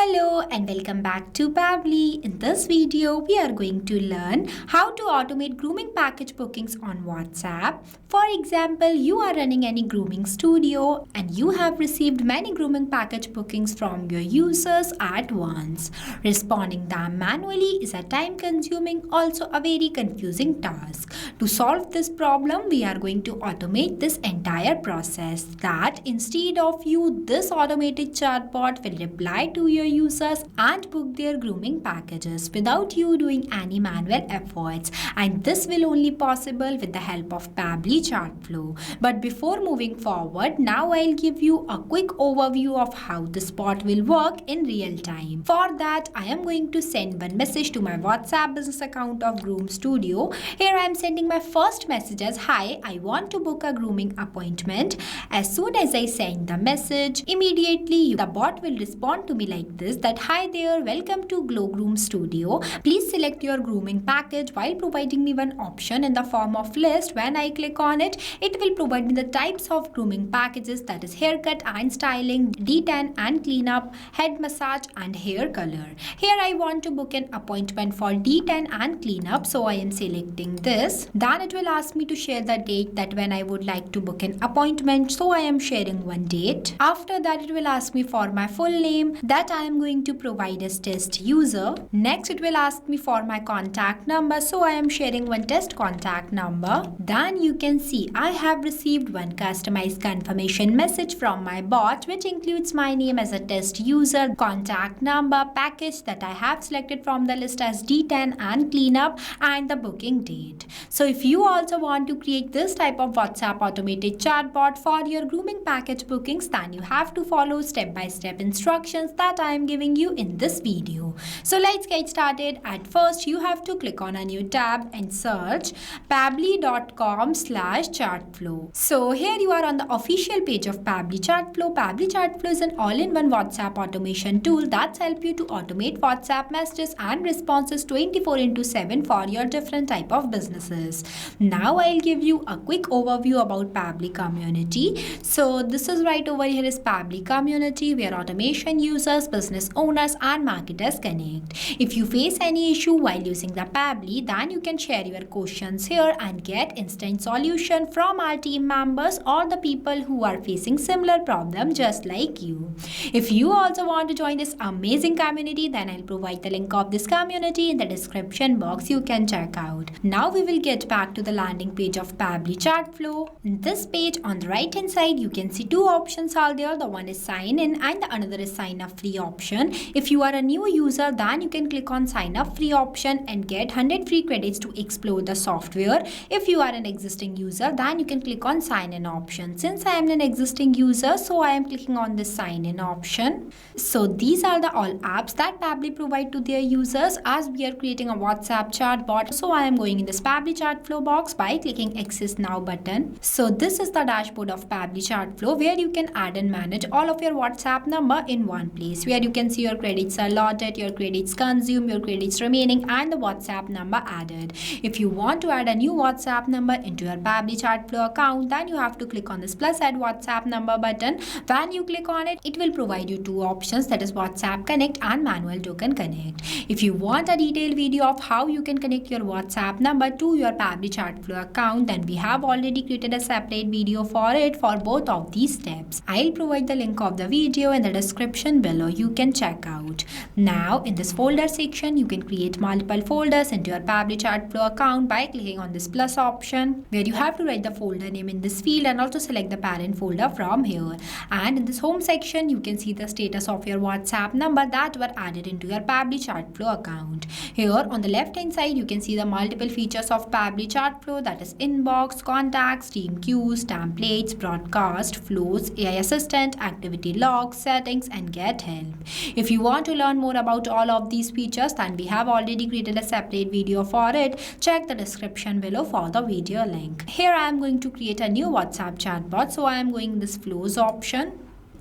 Hello and welcome back to Pabbly. In this video, we are going to learn how to automate grooming package bookings on WhatsApp. For example, you are running any grooming studio and you have received many grooming package bookings from your users at once. Responding them manually is a time-consuming, also a very confusing task. To solve this problem, we are going to automate this entire process. That instead of you, this automated chatbot will reply to your users and book their grooming packages without you doing any manual efforts, and this will only possible with the help of Pabbly Chatflow. But before moving forward, now I'll give you a quick overview of how this bot will work in real time. For that, I am going to send one message to my WhatsApp business account of Groom Studio. Here I am sending my first message as, "Hi, I want to book a grooming appointment." As soon as I send the message, immediately the bot will respond to me like this, that, "Hi there, welcome to Groom Studio. Please select your grooming package," while providing me one option in the form of list. When I click on it, it will provide me the types of grooming packages, that is haircut and styling, detan and cleanup, head massage and hair color. Here I want to book an appointment for detan and cleanup, so I am selecting this. Then it will ask me to share the date, that when I would like to book an appointment, so I am sharing one date. After that, it will ask me for my full name, that I am going to provide as test user. Next, it will ask me for my contact number, so I am sharing one test contact number. Then you can see I have received one customized confirmation message from my bot, which includes my name as a test user, contact number, package that I have selected from the list as D10 and cleanup, and the booking date. So if you also want to create this type of WhatsApp automated chatbot for your grooming package bookings, then you have to follow step-by-step instructions that I am giving you in this video. So let's get started. At first, you have to click on a new tab and search pabbly.com/chatflow. So here you are on the official page of Pabbly Chatflow. Pabbly Chatflow is an all-in-one WhatsApp automation tool that's help you to automate WhatsApp messages and responses 24/7 for your different type of businesses. Now I'll give you a quick overview about Pabbly community. So this is right over here is Pabbly community, where automation users, business owners and marketers connect. If you face any issue while using the Pabbly, then you can share your questions here and get instant solution from our team members or the people who are facing similar problem just like you. If you also want to join this amazing community, then I'll provide the link of this community in the description box. You can check out. Now we will get back to the landing page of Pabbly Chatflow. In this page, on the right hand side, you can see two options are there. The one is sign in and the another is sign up free option. If you are a new user, then you can click on sign up free option and get 100 free credits to explore the software. If you are an existing user, then you can click on sign in option. Since I am an existing user, so I am clicking on this sign in option. So these are the all apps that Pabbly provide to their users as we are creating a WhatsApp chatbot. So I am going in this Pabbly Chatflow box by clicking access now button. So this is the dashboard of Pabbly Chatflow, where you can add and manage all of your WhatsApp number in one place, where you can see your credits allotted, your credits consumed, your credits remaining, and the WhatsApp number added. If you want to add a new WhatsApp number into your Pabbly Chatflow account, then you have to click on this plus add WhatsApp number button. When you click on it, it will provide you two options, that is WhatsApp Connect and Manual Token Connect. If you want a detailed video of how you can connect your WhatsApp number to your Pabbly Chatflow account, then we have already created a separate video for it for both of these steps. I'll provide the link of the video in the description below. You can check out. Now in this folder section, you can create multiple folders into your Pabbly Chatflow account by clicking on this plus option, where you have to write the folder name in this field and also select the parent folder from here. And in this home section, you can see the status of your WhatsApp number that were added into your Pabbly Chatflow account. Here on the left hand side, you can see the multiple features of Pabbly Chatflow, that is inbox, contacts, team queues, templates, broadcast, flows, AI assistant, activity logs, settings, and get help. If you want to learn more about all of these features, then we have already created a separate video for it. Check the description below for the video link. Here I am going to create a new WhatsApp chatbot, so I am going this flows option.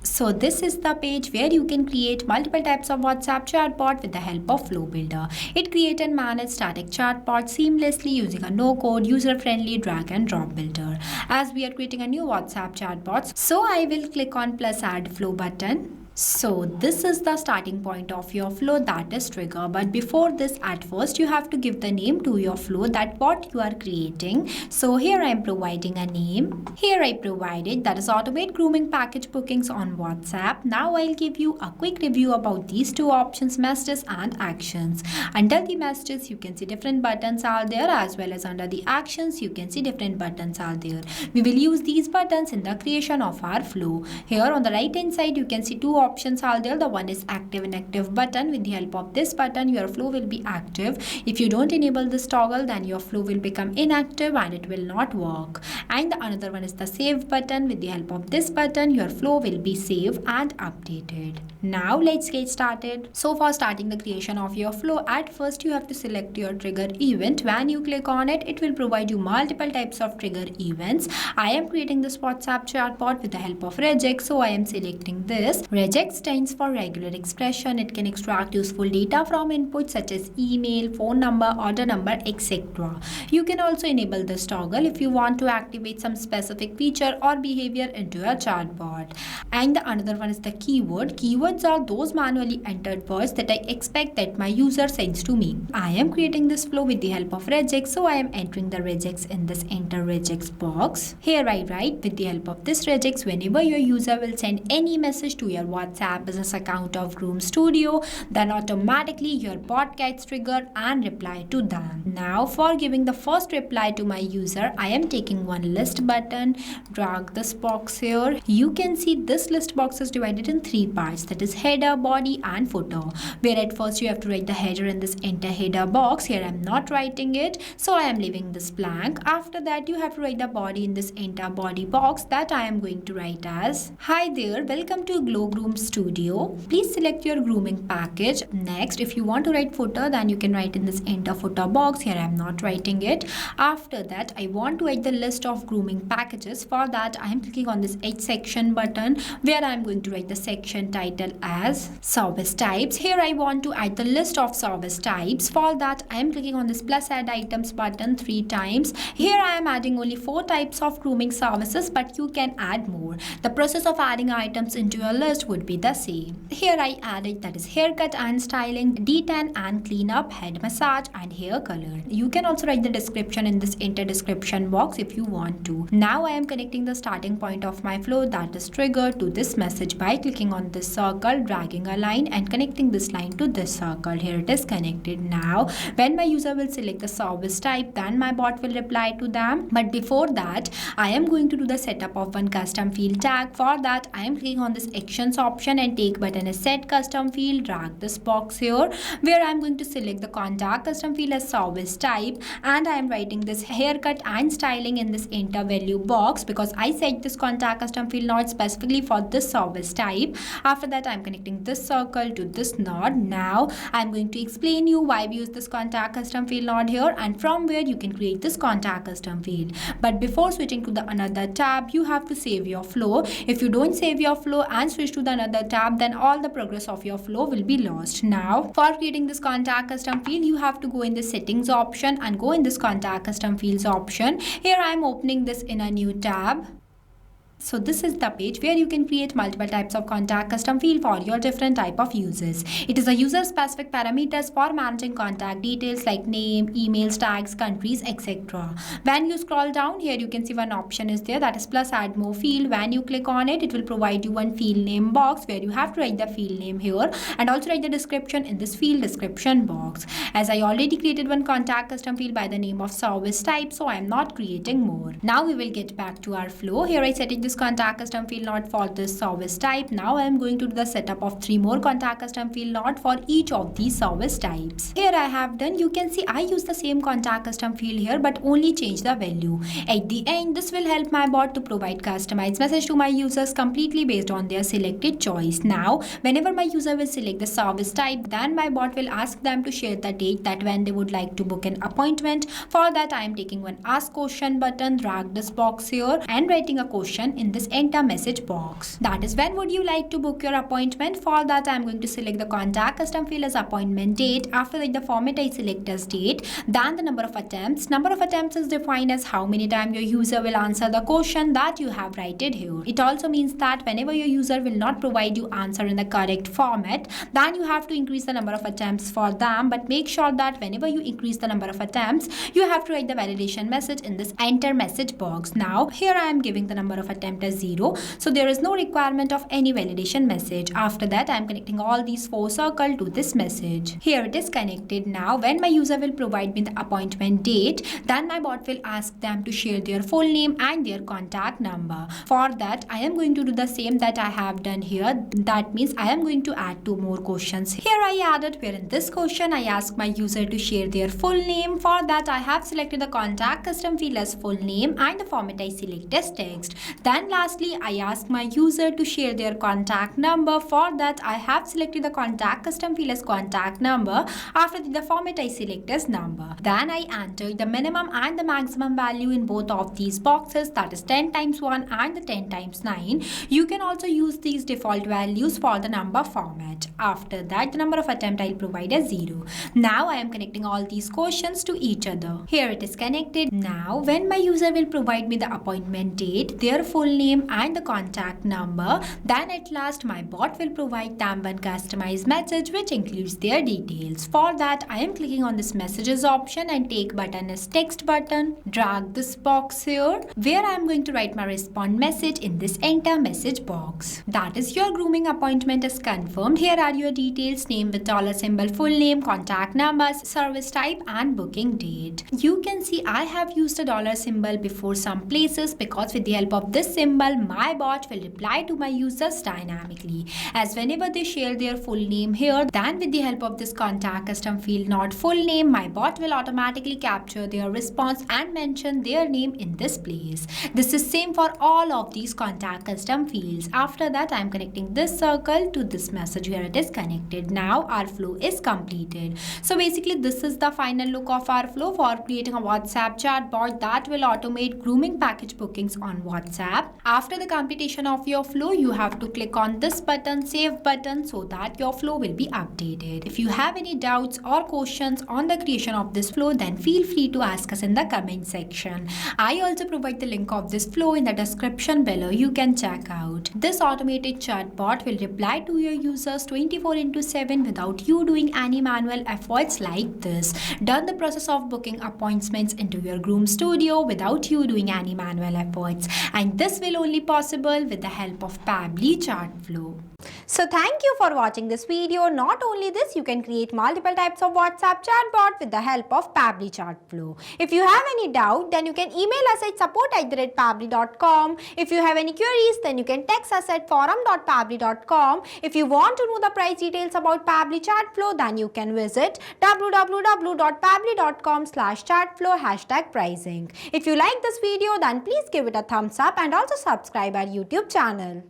So this is the page where you can create multiple types of WhatsApp chatbot with the help of Flow Builder. It creates and manages static chatbots seamlessly using a no-code, user-friendly drag and drop builder. As we are creating a new WhatsApp chatbot, so I will click on plus add flow button. So this is the starting point of your flow, that is trigger. But before this, at first you have to give the name to your flow, that what you are creating. So here I am providing a name. Here I provided, that is automate grooming package bookings on WhatsApp. Now I'll give you a quick review about these two options, messages and actions. Under the messages you can see different buttons are there, as well as under the actions you can see different buttons are there. We will use these buttons in the creation of our flow. Here on the right hand side you can see two options are there. The one is active inactive button. With the help of this button your flow will be active. If you don't enable this toggle, then your flow will become inactive and it will not work. And the another one is the save button. With the help of this button your flow will be saved and updated. Now let's get started. So for starting the creation of your flow, at first you have to select your trigger event. When you click on it, it will provide you multiple types of trigger events. I am creating this WhatsApp chatbot with the help of regex, so I am selecting this. Regex stands for regular expression. It can extract useful data from inputs such as email, phone number, order number, etc. You can also enable this toggle if you want to activate some specific feature or behavior into your chatbot. And the another one is the keyword. Keywords are those manually entered words that I expect that my user sends to me. I am creating this flow with the help of regex, so I am entering the regex in this enter regex box. Here I write, with the help of this regex, whenever your user will send any message to your WhatsApp business account of Groom Studio, then automatically your bot gets triggered and reply to them. Now for giving the first reply to my user, I am taking one list button, drag this box here. You can see this list box is divided in three parts, that is header, body and footer, where at first you have to write the header in this enter header box. Here I am not writing it, so I am leaving this blank. After that you have to write the body in this enter body box, that I am going to write as, hi there, welcome to Groom Studio. Please select your grooming package. Next, if you want to write footer, then you can write in this enter footer box. Here I am not writing it. After that, I want to write the list of grooming packages. For that, I am clicking on this H section button, where I am going to write the section title as service types. Here I want to add the list of service types. For that, I am clicking on this plus add items button 3 times. Here I am adding only 4 types of grooming services, but you can add more. The process of adding items into your list would be the same. Here I added, that is haircut and styling, detan and cleanup, head massage and hair color. You can also write the description in this enter description box if you want to. Now I am connecting the starting point of my flow, that is trigger, to this message by clicking on this circle, dragging a line and connecting this line to this circle. Here it is connected. Now when my user will select the service type, then my bot will reply to them. But before that, I am going to do the setup of one custom field tag. For that, I am clicking on this actions option and take button as set custom field, drag this box here, where I am going to select the contact custom field as service type, and I am writing this haircut and styling in this enter value box, because I set this contact custom field not specifically for this service type. After that, I am connecting this circle to this node. Now I am going to explain you why we use this contact custom field node here and from where you can create this contact custom field. But before switching to the another tab, you have to save your flow. If you don't save your flow and switch to the another tab, then all the progress of your flow will be lost. Now for creating this contact custom field, you have to go in the settings option and go in this contact custom fields option. Here I am opening this in a new tab. So this is the page where you can create multiple types of contact custom field for your different type of users. It is a user specific parameters for managing contact details like name, emails, tags, countries, etc. When you scroll down here, you can see one option is there, that is plus add more field. When you click on it, it will provide you one field name box where you have to write the field name here and also write the description in this field description box. As I already created one contact custom field by the name of service type, so I am not creating more. Now we will get back to our flow. Here I set it this contact custom field not for this service type. Now I am going to do the setup of 3 more contact custom field not for each of these service types. Here I have done, you can see I use the same contact custom field here but only change the value. At the end, this will help my bot to provide customized message to my users completely based on their selected choice. Now whenever my user will select the service type, then my bot will ask them to share the date that when they would like to book an appointment. For that, I am taking one ask question button, drag this box here and writing a question in this enter message box. That is, when would you like to book your appointment? For that, I am going to select the contact custom field as appointment date. After that, the format I select as date. Then the number of attempts. Number of attempts is defined as how many times your user will answer the question that you have written here. It also means that whenever your user will not provide you answer in the correct format, then you have to increase the number of attempts for them. But make sure that whenever you increase the number of attempts, you have to write the validation message in this enter message box. Now here I am giving the number of attempt as 0, so there is no requirement of any validation message. After that, I am connecting all these 4 circles to this message. Here it is connected. Now when my user will provide me the appointment date, then my bot will ask them to share their full name and their contact number. For that, I am going to do the same that I have done here. That means I am going to add 2 more questions. Here I added, where in this question I ask my user to share their full name. For that, I have selected the contact custom field as full name and the format I select as text. Then lastly, I ask my user to share their contact number. For that, I have selected the contact custom field as contact number. After the format I select as number. Then I enter the minimum and the maximum value in both of these boxes, that is 10 times 1 and the 10 times 9. You can also use these default values for the number format. After that, the number of attempt I'll provide as 0. Now I am connecting all these questions to each other. Here it is connected. Now when my user will provide me the appointment date, their full name and the contact number, then at last my bot will provide them one customized message which includes their details. For that, I am clicking on this messages option and take button as text button. Drag this box here where I am going to write my respond message in this enter message box. That is, your grooming appointment is confirmed. Here are your details: name with $, full name, contact numbers, service type and booking date. You can see I have used a $symbol before some places because with the help of this symbol, my bot will reply to my users dynamically. As whenever they share their full name here, then with the help of this contact custom field not full name, my bot will automatically capture their response and mention their name in this place. This is same for all of these contact custom fields. After that, I am connecting this circle to this message where it is connected. Now our flow is completed. So basically, this is the final look of our flow for creating a WhatsApp chatbot that will automate grooming package bookings on WhatsApp. After the completion of your flow, you have to click on this button, save button, so that your flow will be updated. If you have any doubts or questions on the creation of this flow, then feel free to ask us in the comment section. I also provide the link of this flow in the description below. You can check out. This automated chatbot will reply to your users 24/7 without you doing any manual efforts like this. Done the process of booking appointments into your Groom Studio without you doing any manual efforts. And this will only possible with the help of Pabbly Chatflow. So thank you for watching this video. Not only this, you can create multiple types of WhatsApp chatbot with the help of Pabbly Chatflow. If you have any doubt, then you can email us at support@pabbly.com. If you have any queries, then you can text us at forum.pabbly.com. If you want to know the price details about Pabbly Chatflow, then you can visit www.pabbly.com/chatflow #pricing. If you like this video, then please give it a thumbs up and also subscribe our YouTube channel.